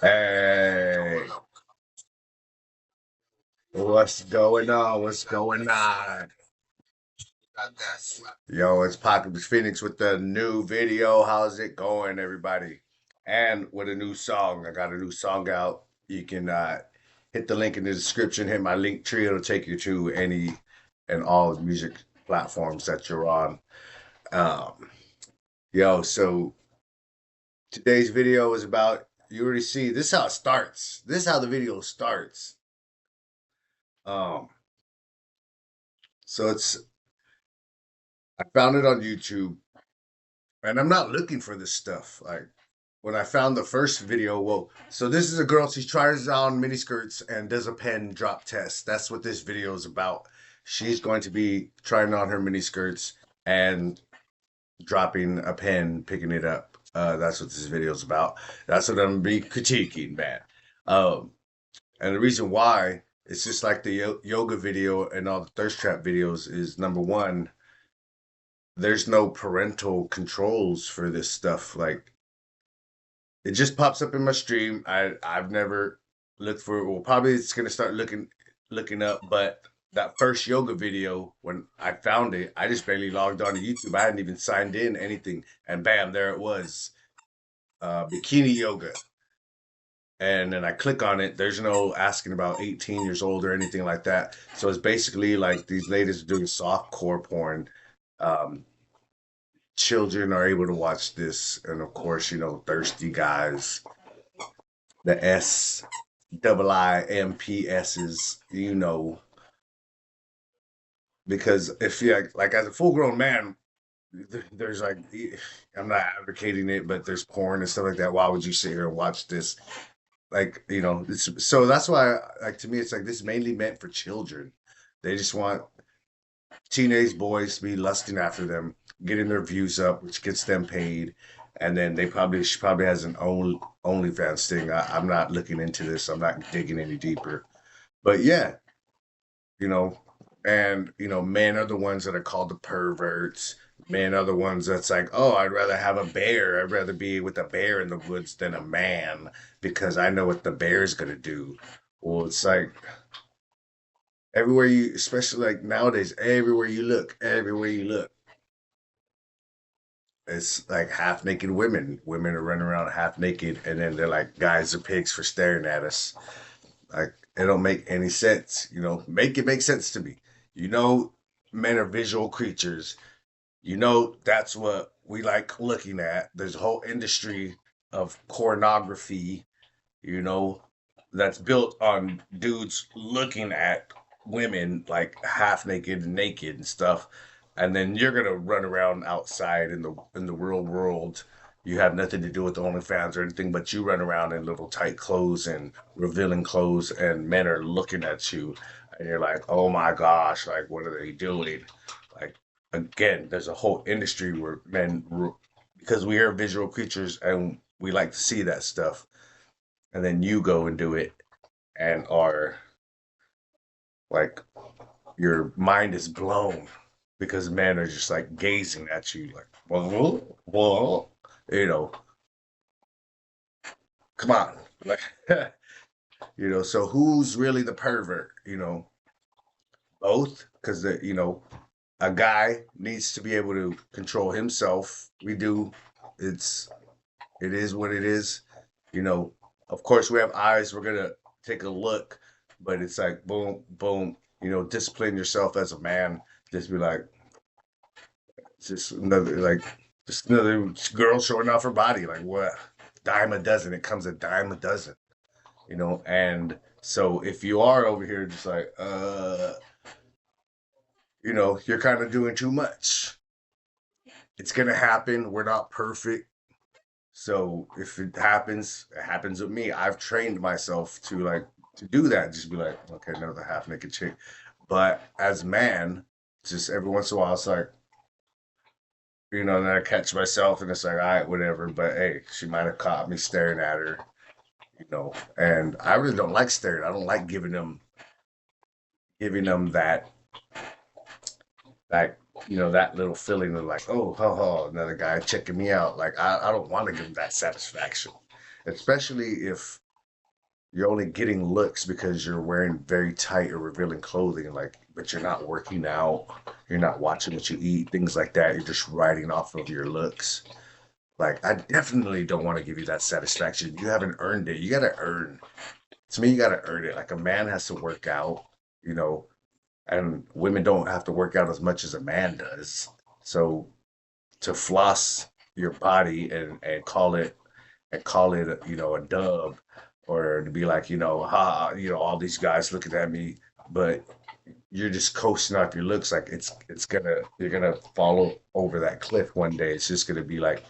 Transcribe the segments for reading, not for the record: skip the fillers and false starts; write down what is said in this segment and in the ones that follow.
Hey, what's going on? What's going on? Yo, it's Pocket Phoenix with the new video. How's it going, everybody? And with a new song. I got a new song out. You can hit the link in the description, hit my link tree. It'll take you to any and all music platforms that you're on. Um, so today's video is about, you already see, this is how it starts. This is how the video starts. Um, so I found it on YouTube, and I'm not looking for this stuff. Like when I found the first video, whoa. So this is a girl, she tries on miniskirts and does a pen drop test. That's what this video is about. She's going to be trying on her miniskirts and dropping a pen, picking it up. That's what this video is about. That's what I'm gonna be critiquing, man. Um, and the reason why it's just like the yoga video and all the thirst trap videos is, number one, there's no parental controls for this stuff. Like it just pops up in my stream. I've never looked for it. Well, probably it's gonna start looking up, but that first yoga video, when I found it, I just barely logged on to YouTube. I hadn't even signed in anything, and bam, there it was. Bikini yoga. And then I click on it. There's no asking about 18 years old or anything like that. So it's basically like these ladies doing soft core porn. Um, Children are able to watch this, and of course, thirsty guys, the SIIMPSs, because if you like as a full grown man, there's like, I'm not advocating it, but there's porn and stuff like that. Why would you sit here and watch this? Like, so that's why, like, to me, it's like this is mainly meant for children. They just want teenage boys to be lusting after them, getting their views up, which gets them paid. And then she probably has an OnlyFans thing. I'm not looking into this. I'm not digging any deeper. But yeah, you know, and men are the ones that are called the perverts. Men are the ones that's like, oh, I'd rather have a bear. I'd rather be with a bear in the woods than a man because I know what the bear's gonna do. Well, it's like everywhere you, especially like nowadays, everywhere you look, it's like half naked women. Women are running around half naked, and then they're like, guys are pigs for staring at us. Like, it don't make any sense. Make it make sense to me. You know, men are visual creatures. That's what we like looking at. There's a whole industry of pornography, you know, that's built on dudes looking at women like half naked and naked and stuff. And then you're gonna run around outside in the real world. You have nothing to do with the OnlyFans or anything, but you run around in little tight clothes and revealing clothes, and men are looking at you, and you're like, oh my gosh, like what are they doing? Like, again, there's a whole industry where because we are visual creatures and we like to see that stuff, and then you go and do it and are like, your mind is blown because men are just like gazing at you like, whoa, you know, come on. Like, so who's really the pervert? Both, because a guy needs to be able to control himself. We do. It is what it is. Of course we have eyes, we're gonna take a look, but it's like boom, boom, discipline yourself as a man. Just be like, just another girl showing off her body. Like, what? Dime a dozen. It comes a dime a dozen. And so if you are over here just like, you're kind of doing too much. It's gonna happen. We're not perfect. So if it happens with me. I've trained myself to do that. Just be like, okay, another half naked chick. But as a man, just every once in a while, it's like, then I catch myself and it's like, all right, whatever. But hey, she might have caught me staring at her, And I really don't like staring. I don't like giving them that little feeling of like, oh, ho, ho, another guy checking me out. Like, I don't want to give them that satisfaction, especially if you're only getting looks because you're wearing very tight or revealing clothing, like, but you're not working out, you're not watching what you eat, things like that. You're just riding off of your looks. Like, I definitely don't want to give you that satisfaction. You haven't earned it. You got to earn. To me, you got to earn it. Like, a man has to work out, you know, and women don't have to work out as much as a man does. So to floss your body and call it a dub, or to be like, all these guys looking at me, but you're just coasting off your looks, like it's gonna you're gonna fall over that cliff one day. It's just gonna be like,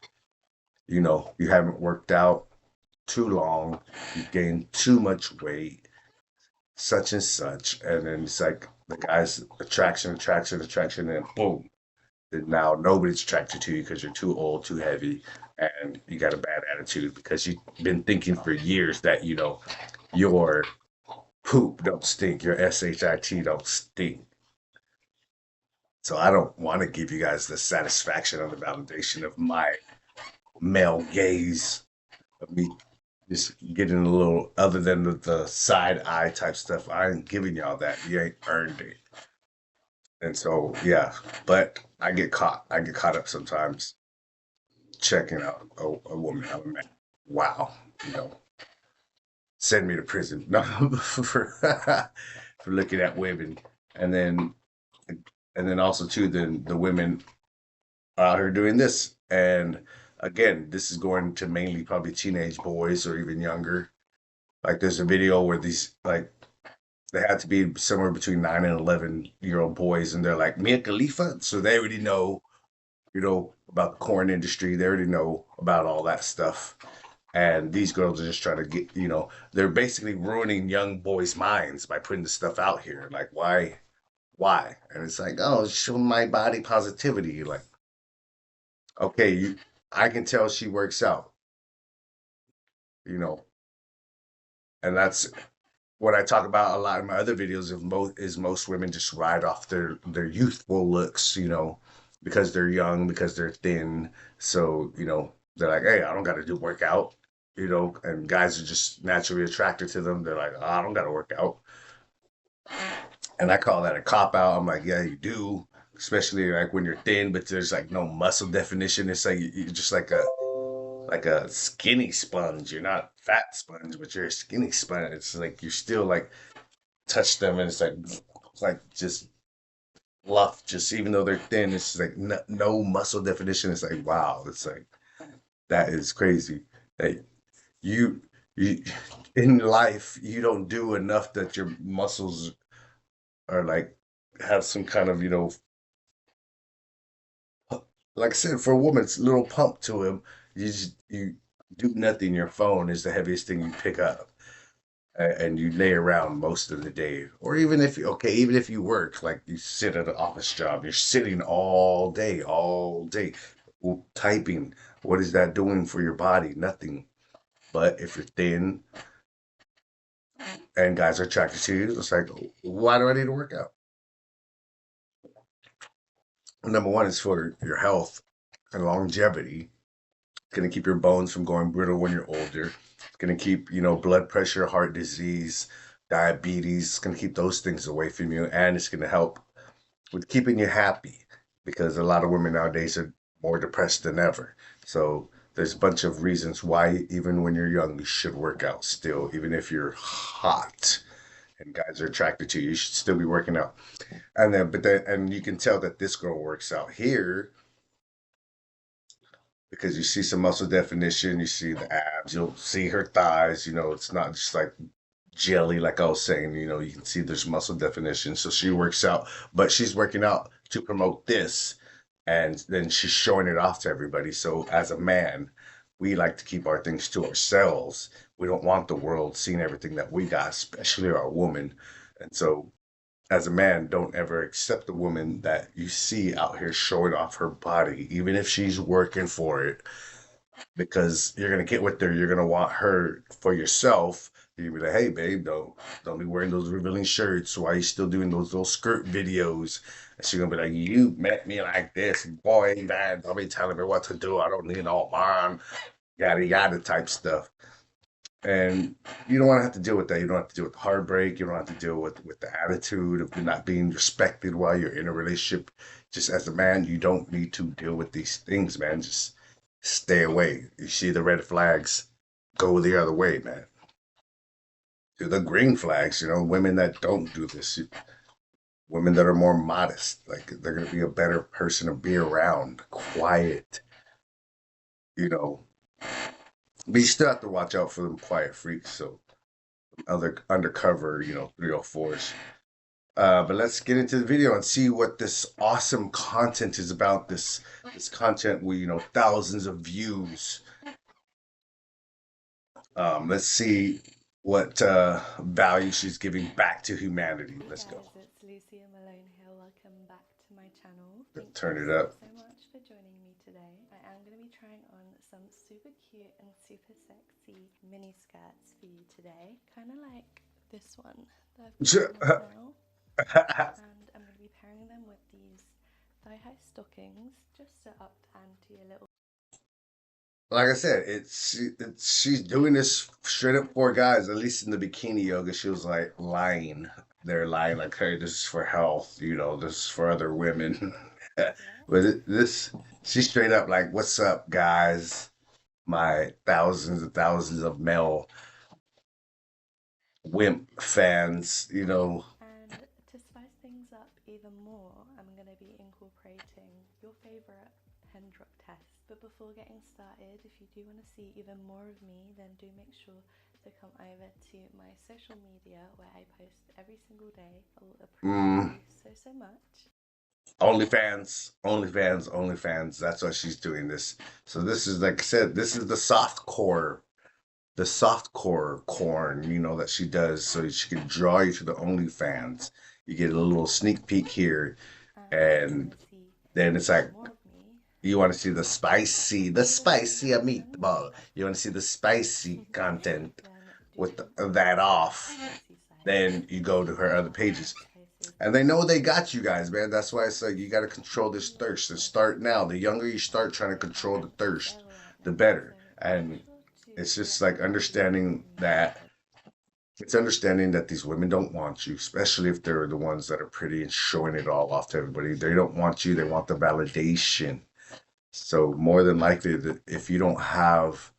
you haven't worked out too long, you gained too much weight, such and such, and then it's like the guy's attraction, and boom, then now nobody's attracted to you because you're too old, too heavy, and you got a bad attitude because you've been thinking for years that your poop don't stink, your shit don't stink. So I don't want to give you guys the satisfaction or the validation of my male gaze, of me just getting a little other than the side eye type stuff. I ain't giving y'all that. You ain't earned it. And so, yeah, but I get caught. I get caught up sometimes checking out a woman, I'm a man. Wow, you know, send me to prison. No, for looking at women, and then also too, then the women are out here doing this, and again, this is going to mainly probably teenage boys or even younger. Like, there's a video where these, like, they had to be somewhere between 9 and 11-year-old boys, and they're like Mia Khalifa, so they already know, about the corn industry. They already know about all that stuff. And these girls are just trying to get, they're basically ruining young boys' minds by putting this stuff out here. Like, why? Why? And it's like, oh, show my body positivity. Like, okay, I can tell she works out, you know, and that's what I talk about a lot in my other videos. Of most women just ride off their youthful looks, because they're young, because they're thin. So, they're like, hey, I don't got to do workout, and guys are just naturally attracted to them. They're like, oh, I don't got to work out. And I call that a cop out. I'm like, yeah, you do, especially like when you're thin, but there's like no muscle definition. It's like you're just like a skinny sponge. You're not fat sponge, but you're a skinny sponge. It's like you're still like touch them, and it's like just fluff. Just even though they're thin, it's like no muscle definition. It's like, wow. It's like, that is crazy. That you you in life, you don't do enough that your muscles are like, have some kind of, like I said, for a woman, it's a little pump to him. You do nothing. Your phone is the heaviest thing you pick up, and you lay around most of the day. Or even if you work, like you sit at an office job, you're sitting all day, typing. What is that doing for your body? Nothing. But if you're thin and guys are attracted to you, it's like, why do I need to work out? Number one is for your health and longevity. It's going to keep your bones from going brittle when you're older. It's going to keep, blood pressure, heart disease, diabetes. It's going to keep those things away from you. And it's going to help with keeping you happy, because a lot of women nowadays are more depressed than ever. So there's a bunch of reasons why, even when you're young, you should work out still. Even if you're hot and guys are attracted to you, you should still be working out. And you can tell that this girl works out here because you see some muscle definition, you see the abs, you'll see her thighs. It's not just like jelly, like I was saying. You can see there's muscle definition. So she works out, but she's working out to promote this, and then she's showing it off to everybody. So as a man, we like to keep our things to ourselves. We don't want the world seeing everything that we got, especially our woman. And so, as a man, don't ever accept a woman that you see out here showing off her body, even if she's working for it, because you're gonna get with her. You're gonna want her for yourself. You're gonna be like, hey, babe, don't be wearing those revealing shirts. Why are you still doing those little skirt videos? And she's gonna be like, you met me like this, boy, man. Don't be telling me what to do. I don't need all mine, yada yada type stuff. And you don't want to have to deal with that. You don't have to deal with heartbreak. You don't have to deal with the attitude of not being respected while you're in a relationship. Just as a man, you don't need to deal with these things, man. Just stay away. You see the red flags, go the other way, man. To the green flags, women that don't do this, women that are more modest, like they're gonna be a better person to be around, quiet, you know. But you still have to watch out for them quiet freaks. So other undercover, 304s. But let's get into the video and see what this awesome content is about. This content with thousands of views. Let's see what value she's giving back to humanity. Hey Let's go. guys, it's Lucia Malone here. Welcome back to my channel. Thank you Turn it so, up. so much for joining me today. I am going to be trying on some super cute and super sexy mini skirts for you today. Kind of like this one that I've got on right now. And I'm going to be pairing them with these thigh-high stockings just to up the ante a little. Like I said, she's doing this straight up for guys. At least in the bikini yoga, she was like lying. They're lying like, "Hey, this is for health. This is for other women." Yeah. But this, she's straight up like, "What's up, guys? My thousands and thousands of male wimp fans. And to spice things up even more, I'm going to be incorporating your favourite pen drop test. But before getting started, if you do want to see even more of me, then do make sure to come over to my social media where I post every single day. I will appreciate mm, you so, so much. OnlyFans, OnlyFans, OnlyFans. That's why she's doing this. So this is like I said, this is the soft core corn, that she does, so she can draw you to the OnlyFans. You get a little sneak peek here, And if you want and to see then it's even like more of me, you want to see in the the spicy description, meatball. You want to see the spicy content then do with jump over that to the off. spicy side Then you to go to see her other more of pages. my posts And they over know they there. got you guys, man. That's why it's like you got to control this Really thirst and start awesome now. The younger you start trying to control the thirst, sale right the now, so better. make And sure to it's just let me like know if you want to understanding see more that of. it's understanding that these women don't want you, especially if they're the ones that are pretty and showing it all off to everybody. They don't want you, they want the validation. So, more than likely, that if you don't have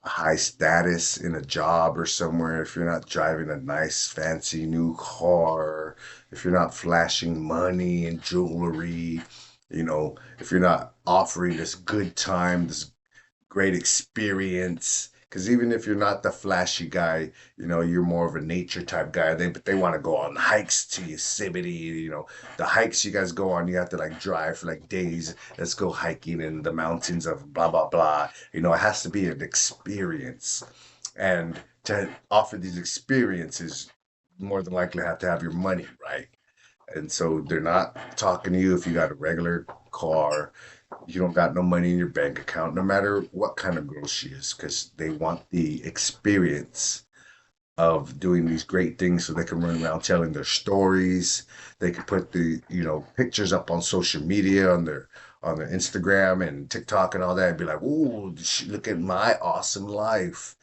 high status in a job or somewhere, if you're not driving a nice, fancy new car, if you're not flashing money and jewelry, if you're not offering this good time, this great experience. Because even if you're not the flashy guy, you're more of a nature type guy. But they want to go on hikes to Yosemite. The hikes you guys go on, you have to like drive for like days. Let's go hiking in the mountains of blah blah blah. It has to be an experience, and to offer these experiences, more than likely have to have your money right. And so they're not talking to you if you got a regular car, you don't got no money in your bank account, no matter what kind of girl she is, because they want the experience of doing these great things so they can run around telling their stories. They can put the, pictures up on social media on their Instagram and TikTok and all that and be like, "Ooh, look at my awesome life."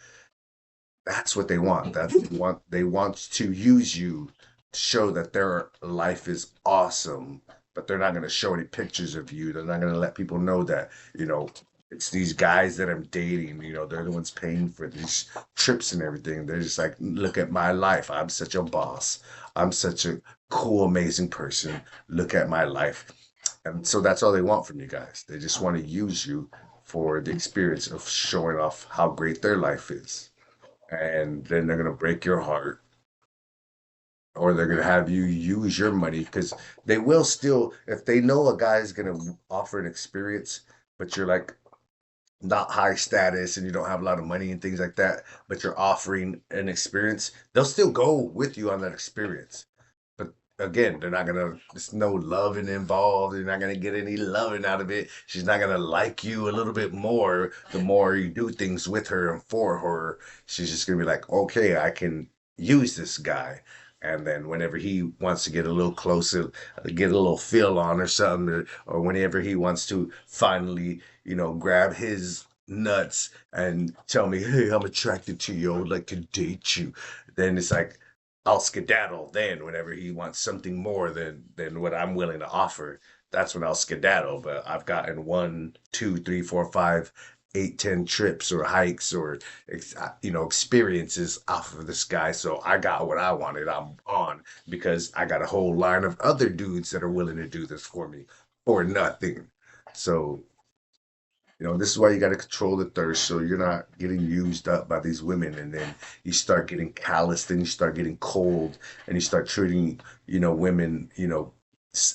That's what they want. They want to use you to show that their life is awesome, but they're not going to show any pictures of you. They're not going to let people know that, it's these guys that I'm dating, they're the ones paying for these trips and everything. They're just like, "Look at my life. I'm such a boss. I'm such a cool, amazing person. Look at my life." And so that's all they want from you guys. They just want to use you for the experience of showing off how great their life is, and then they're gonna break your heart, or they're gonna have you use your money, because they will still, if they know a guy's gonna offer an experience, but you're like not high status and you don't have a lot of money and things like that, but you're offering an experience, they'll still go with you on that experience. But again, they're not gonna, there's no loving involved. You're not gonna get any loving out of it. She's not gonna like you a little bit more the more you do things with her and for her. She's just gonna be like, "Okay, I can use this guy." And then whenever he wants to get a little closer, get a little feel on or something, or whenever he wants to finally, grab his nuts and tell me, hey, I'm attracted to you, I would like to date you, then it's like I'll skedaddle then whenever he wants something more than what I'm willing to offer. That's when I'll skedaddle. But I've gotten one, two, three, four, five, eight, 10 trips or hikes or experiences off of this guy. So I got what I wanted. I'm on because I got a whole line of other dudes that are willing to do this for me for nothing. So this is why you got to control the thirst so you're not getting used up by these women. And then you start getting calloused and you start getting cold and you start treating, women,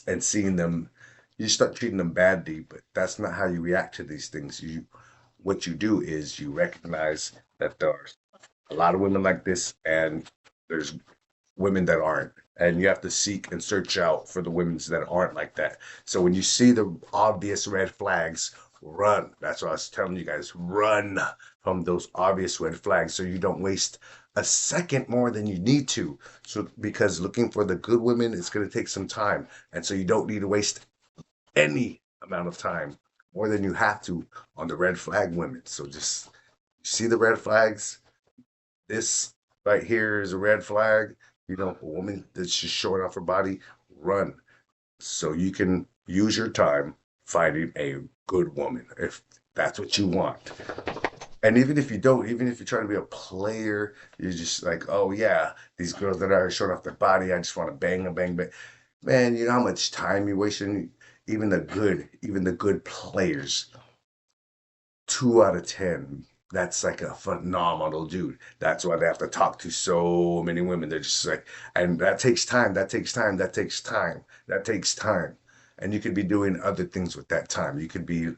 and seeing them, you start treating them badly. But that's not how you react to these things. What you do is you recognize that there are a lot of women like this and there's women that aren't. And you have to seek and search out for the women that aren't like that. So when you see the obvious red flags, run. That's what I was telling you guys. Run from those obvious red flags so you don't waste a second more than you need to. So because looking for the good women is going to take some time. And so you don't need to waste any amount of time more than you have to on the red flag women. So just see the red flags, this right here is a red flag. A woman that's just showing off her body, run. So you can use your time finding a good woman if that's what you want. And even if you don't, even if you're trying to be a player, you're just like, oh yeah, these girls that are showing off their body, I just want to bang and bang, bang. Man, you know how much time you're wasting? Even the good players, 2 out of 10. That's like a phenomenal dude. That's why they have to talk to so many women. They're just like, and that takes time. That takes time. That takes time. That takes time. And you could be doing other things with that time. You could be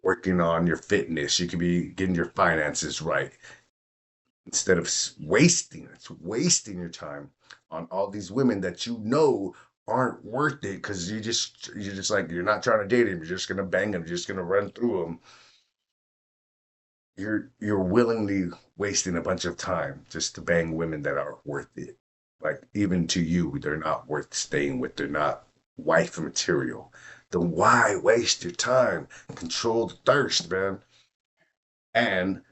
working on your fitness. You could be getting your finances right instead of wasting your time on all these women that aren't worth it because you're just like you're not trying to date them. You're just gonna bang them. You're just gonna run through them. You're willingly wasting a bunch of time just to bang women that aren't worth it. Like even to you, they're not worth staying with. They're not wife material. Then why waste your time? Control the thirst, man. And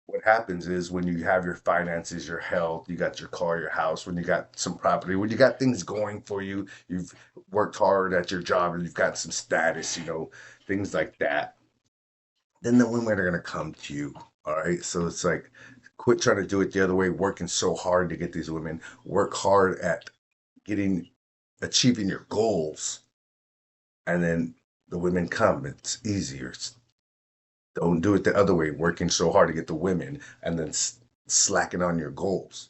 what happens is when you have your finances, your health, you got your car, your house, when you got some property, when you got things going for you, you've worked hard at your job, and you've got some status, things like that, then the women are gonna come to you. All right. So it's like quit trying to do it the other way, working so hard to get these women. Work hard at getting achieving your goals, and then the women come. It's easier. Don't do it the other way, working so hard to get the women and then slacking on your goals.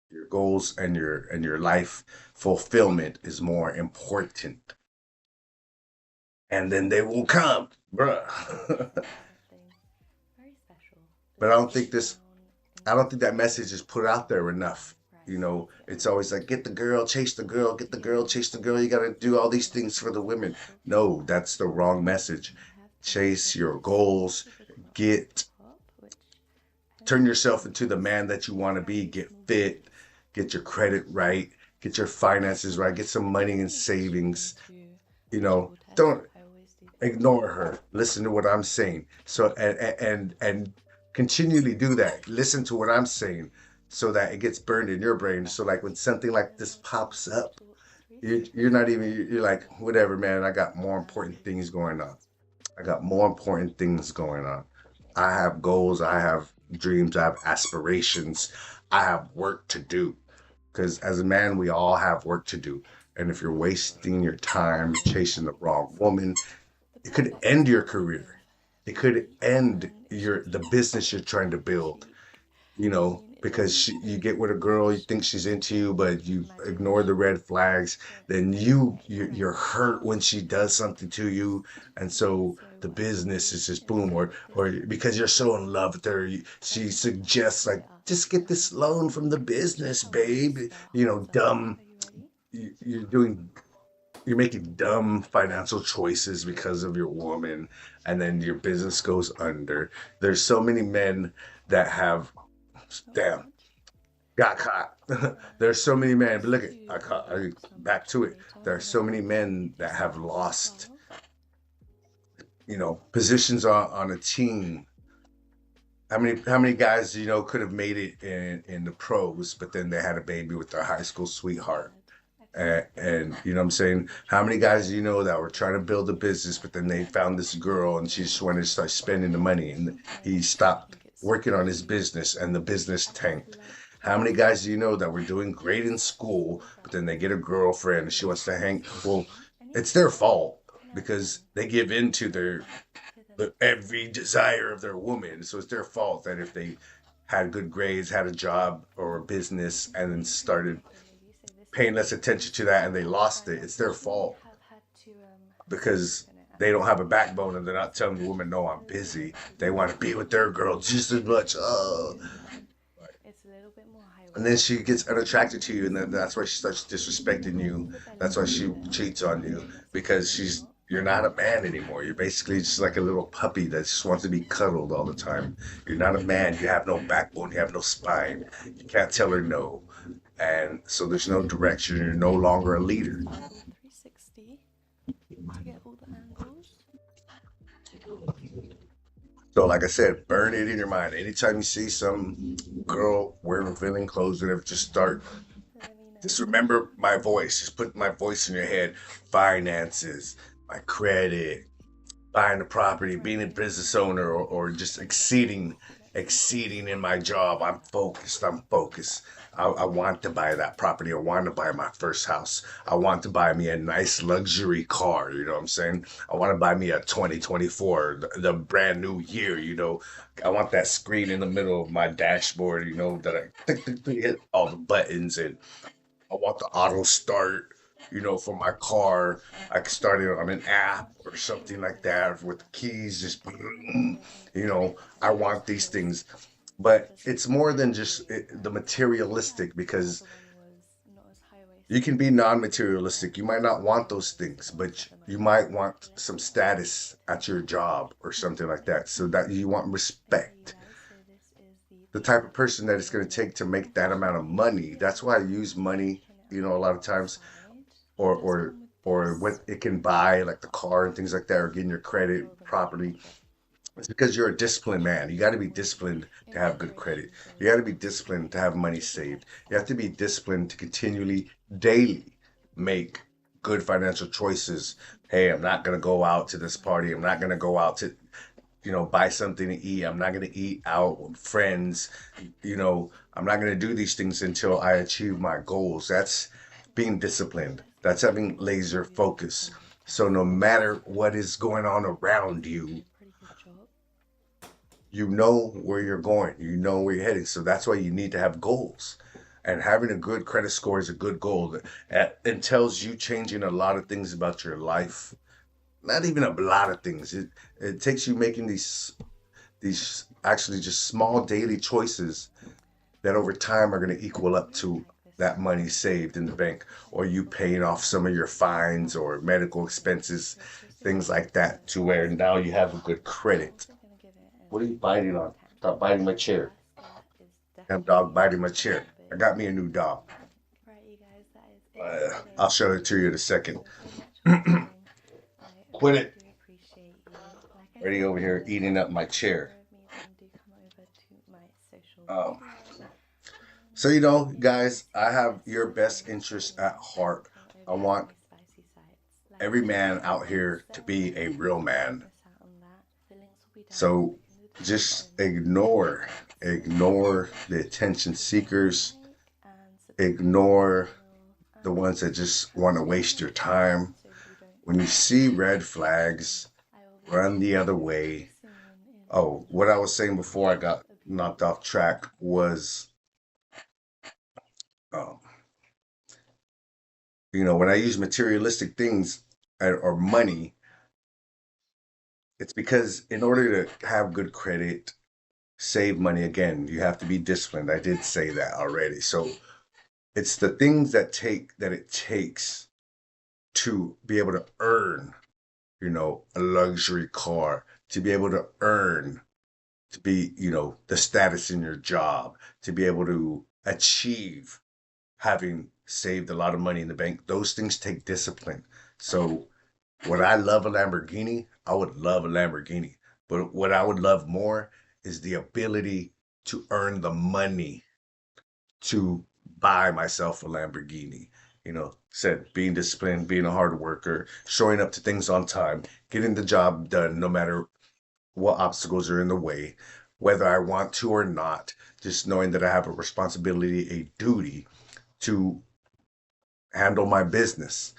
Your goals and your life fulfillment is more important, and then they will come, bruh. Definitely. Very special. But Let's break it down I don't into think that message is put out there enough. right. It's always like get the girl, chase the girl, get the girl, chase the girl. You got to do all these things for the women. So No, far, that's the wrong message. we have Chase your this goals, physical get top, which I don't turn think yourself really into the fits man that you want to be, very get small fit, bodies. get your credit right, get your finances right, get some I money don't in think this should go savings. into You the know, actual test, don't but I always do think it's ignore her. Listen to what I'm saying. So and continually do that. Listen to what I'm saying so that it gets burned in your brain. So like when something like there this are some pops up, talks you're not recently even you're like whatever, man. I got more about important things going on. demonetized. I got more important things going on. I have goals, I have dreams, I have aspirations, I have work to do. Because as a man, we all have work to do. And if you're wasting your time chasing the wrong woman, The it could perfect end your career. example It of could weak end woman is the Shaggy. business you're trying to build, She, I mean, it because doesn't you take get with a girl, you much think she's into to you, but you imagine ignore the she red flags. won't Then in any way you're press hurt when she does your something to you, and interest. so So the what I would business do is just boom, instead or of this or because you're so in love with her, let's she just pretend suggests we're like just asking get her this loan from the something. This is business, how we would babe. start things off. Dumb. Are you ready? You're doing you're making dumb financial choices because of your woman, and then your business goes under. There's so many men that have Not damn much. got caught. There's so So many men, but just look at to build some back to it. data, There are I'm gonna so many go men that have decentralize lost ourselves. positions on a team. How many guys could have made it in the pros, but then they had a baby with their high school sweetheart. Sad. I've seen And you know what I'm a saying? lot of How many trends guys on do you know that were trying to build a TikTok business, but then they found this girl and she just wanted to start spending the money and he because I stopped think it's working on his cute. business and the business I just tanked? love How many kids. guys do you know that were doing great in school, Small but then they girls get a girlfriend and she with wants to hang? sexy Well, skin. And yeah, it's their fine. fault You can have them. because they give in to their To them the, every desire of their woman. So it's their fault that if they had good grades, had a job or a business, and then started exactly, maybe. So this is paying less attention to that and they lost it, it's their unfortunately fault have had to because soften it at they don't this have a point backbone and they're not telling the woman, no, I'm a busy. little They want to be with their girl just as much. Oh. it's a little bit more high And then waisted she gets than unattracted to you, and then this. that's why she starts disrespecting you. The belly That's why button she bit cheats on you makes it because really hot. you're not a man anymore. You're basically just like a little puppy that just wants to be cuddled all the time. You're not a man. You have no backbone. You have no spine. You can't tell her no. And so there's no direction. You're no longer a leader. The full 360 to get all the angles. So, like I said, burn it in your mind. Anytime you see some girl wearing revealing clothes, whatever, Let me just know. remember my voice. Just put my voice in your head. Finances, my credit, buying a property, being a Right, business now owner, or let's just bring it back. Let's exceeding in focus my on job. I'm that. focused. I'm focused. I want to buy that property. I want to buy my first house. I want to buy me a nice luxury car. You know what I'm saying? I want to buy me a 2024, the brand new year. I want that screen in the middle of my dashboard. That I hit all the buttons and I want the auto start, for my car. I can start it on an As app much or as you something want like this that with the keys. Just, independent you living, know, I want just these because things. But doesn't it's more fit than you. just the And yeah, materialistic the because other one was not as high you can waisted, be but non-materialistic. You might not want it those is things, what but at the you moment. might want some Let's status at your demonetize it. job or something like that. So that you want Okay, you respect. guys, so this is the The type of perfect person that it's going to alignment. take to make that amount of Unfortunately, money. That's why I use money, taking it a lot of on the times side or does or come with or this what it can buy, like the car and things like that, or getting your credit, for the money property. but It's because you're a disciplined which man. You got to is be when disciplined to have good credit. incorporation You got to goes be astray, disciplined to have money which is the saved. best You have part. to be disciplined to continually, daily make good financial choices. Hey, I'm not going to go out to this party. I'm not going to go out to, buy something to eat. I'm not going to eat out with friends. I'm not going to do these things until I achieve my goals. That's being disciplined. Let's That's get having laser into the focus. Pendrop So test. no matter what So is going on around hopefully you're you, doing a pretty good job. you know where you're going, you know where you're heading. So that's why you need to have goals. And having a good credit score is a good goal. It tells you changing a lot of things about your life. Not even a lot of things. It takes you making these actually just small daily choices that over time are going to equal I up really to like this that one. money saved in the bank, or Especially you for paying off some of your fines or medical starting. expenses, Let's just do things it like for that, to where this now one. you have a good I'm credit. also going to give it What are you an biting 8 out on? of 10. Stop biting my The chair. first skirt is Damn dog definitely biting my a chair. little I bit got me a new dog. pink. Right, you guys, that is it for I'll today. show it Thank to you in a you second. so much for watching. I Quit really it. do appreciate you. Like I Already said, over if you here want to eating up my see chair. more of me, then do come over to my social Um, media. so If you want guys, to see I more have your lessons best and interests at training, then heart. come I over to want my spicy sites like every man TikTok out and here to Insta. be a real So don't man. miss out on that. The links will be down So in the just description. ignore, Let's ignore the make sure attention to hit seekers, like and subscribe to the ignore channel the and ones that also just turn want to on waste your time. notifications so you don't When you miss see any red notification. flags, I will be run the seeing other you way. soon in Oh, what I Pendrop. was saying before I got Have a knocked beautiful off day. track was, um, when I use materialistic things or money, it's because in order to have good credit, save money again, you have to be disciplined. I did say that already. So it's the things that it takes to be able to earn, a luxury car, to be able to earn, to be, the status in your job, to be able to achieve having saved a lot of money in the bank. Those things take discipline. So Would I love a Lamborghini? I would love a Lamborghini. But what I would love more is the ability to earn the money to buy myself a Lamborghini. Said being disciplined, being a hard worker, showing up to things on time, getting the job done no matter what obstacles are in the way, whether I want to or not, just knowing that I have a responsibility, a duty to handle my business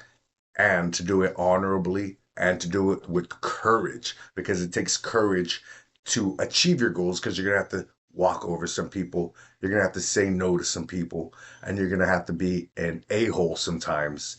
and to do it honorably and to do it with courage because it takes courage to achieve your goals because you're going to have to walk over some people. You're going to have to say no to some people and you're going to have to be an a-hole sometimes.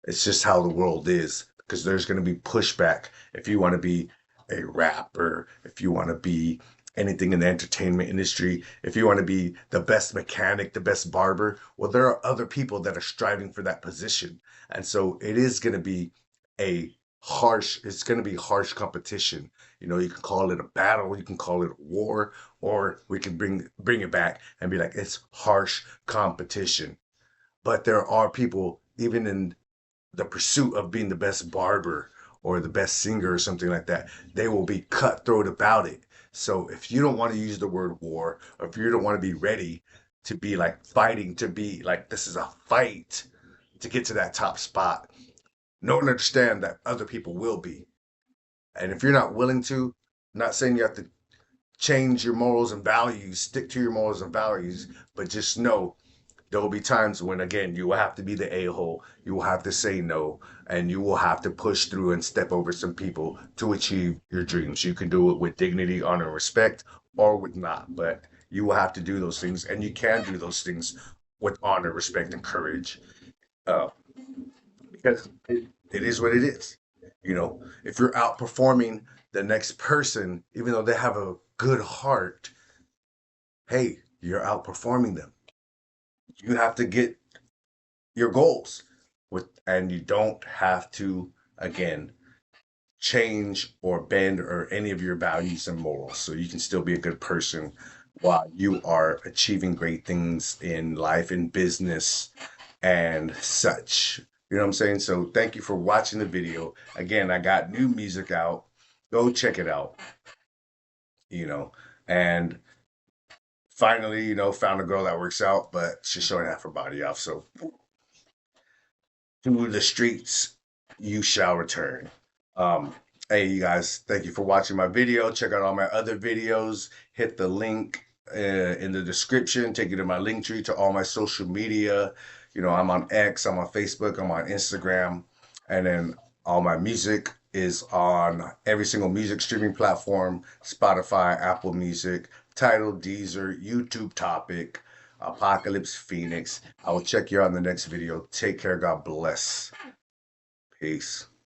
It's just how the world is because there's going to be pushback if you want to be a rapper, if you want to be anything in the entertainment industry, if you want to be the best mechanic, the best barber. Well, there are other people that are striving for that position. And so it is going to be a it's going to be harsh competition. You can call it a battle, you can call it a war, or we can bring it back and be like, it's harsh competition. But there are people, even in the pursuit of being the best barber or the best singer or something like that, they will be cutthroat about it. So if you don't want to use the word war, or if you don't want to be ready to be like fighting, to be like this is a fight to get to that top spot, know and understand that other people will be. And if you're not willing to, I'm not saying you have to change your morals and values, stick to your morals and values, but just know there will be times when, again, you will have to be the a-hole. You will have to say no, and you will have to push through and step over some people to achieve your dreams. You can do it with dignity, honor, respect, or with not, but you will have to do those things, and you can do those things with honor, respect, and courage. Uh, because it is what it is. If you're outperforming the next person, even though they have a good heart, hey, you're outperforming them. You have to get your goals and you don't have to, again, change or bend or any of your values and morals, so you can still be a good person while you are achieving great things in life, in business, and such. You know what I'm saying? So thank you for watching the video. Again, I got new music out. Go check it out. you know and finally, found a girl that works out, but she's showing half her body off. So to the streets you shall return. Um, hey, you guys, thank you for watching my video. Check out all my other videos. Hit the link in the description. Take you to my link tree to all my social media. I'm on X, I'm on Facebook, I'm on Instagram, and then all my music is on every single music streaming platform: Spotify, Apple Music, Tidal, Deezer, YouTube Topic, Apocalypse Phoenix. I will check you out in the next video. Take care. God bless. Peace.